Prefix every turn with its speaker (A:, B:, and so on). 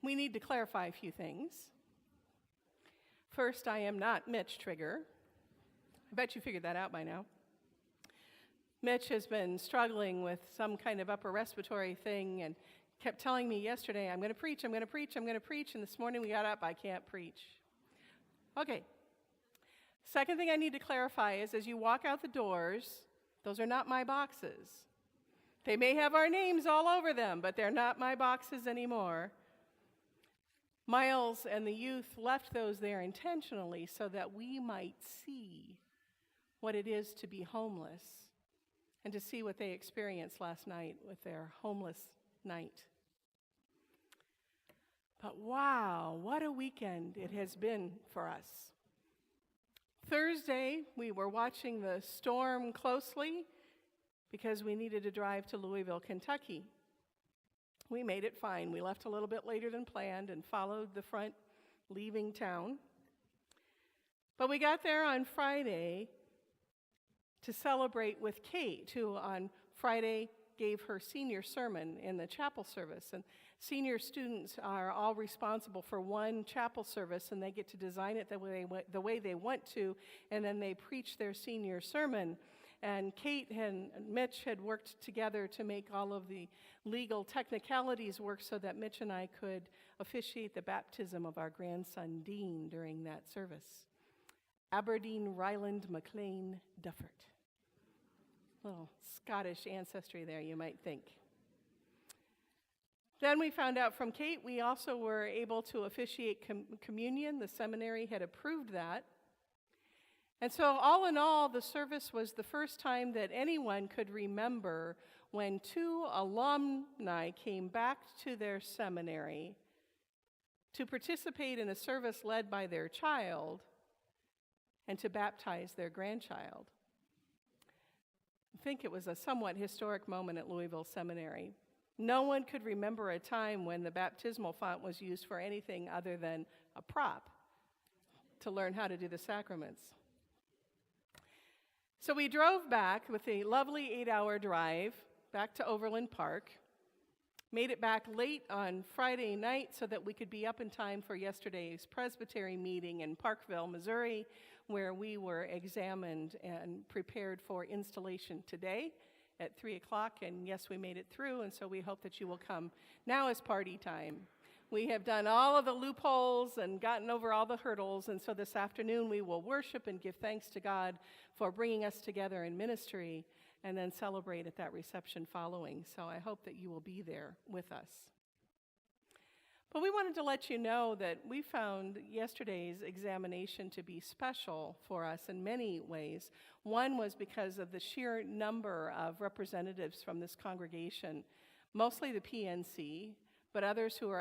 A: we need to clarify a few things. First, I am not Mitch Trigger. I bet you figured that out by now. Mitch has been struggling with some kind of upper respiratory thing and kept telling me yesterday, I'm going to preach, and this morning we got up, I can't preach. Okay. Second thing I need to clarify is as you walk out the doors, those are not my boxes. They may have our names all over them, but they're not my boxes anymore. Miles and the youth left those there intentionally so that we might see what it is to be homeless and to see what they experienced last night with their homeless night. But wow, what a weekend it has been for us. Thursday, we were watching the storm closely because we needed to drive to Louisville, Kentucky. We made it fine. We left a little bit later than planned and followed the front, leaving town. But we got there on Friday to celebrate with Kate, who on Friday gave her senior sermon in the chapel service. And senior students are all responsible for one chapel service, and they get to design it the way they want to, and then they preach their senior sermon. And Kate and Mitch had worked together to make all of the legal technicalities work so that Mitch and I could officiate the baptism of our grandson, Dean, during that service. Aberdeen Ryland McLean Duffert. Little Scottish ancestry there, you might think. Then we found out from Kate we also were able to officiate communion. The seminary had approved that. And so all in all, the service was the first time that anyone could remember when two alumni came back to their seminary to participate in a service led by their child and to baptize their grandchild. I think it was a somewhat historic moment at Louisville Seminary. No one could remember a time when the baptismal font was used for anything other than a prop to learn how to do the sacraments. So we drove back with a lovely 8-hour drive back to Overland Park, made it back late on Friday night so that we could be up in time for yesterday's presbytery meeting in Parkville, Missouri, where we were examined and prepared for installation today at 3 o'clock. And yes, we made it through, and so we hope that you will come. Now is party time. We have done all of the loopholes and gotten over all the hurdles, and so this afternoon we will worship and give thanks to God for bringing us together in ministry and then celebrate at that reception following. So I hope that you will be there with us. But we wanted to let you know that we found yesterday's examination to be special for us in many ways. One was because of the sheer number of representatives from this congregation, mostly the PNC, but others who are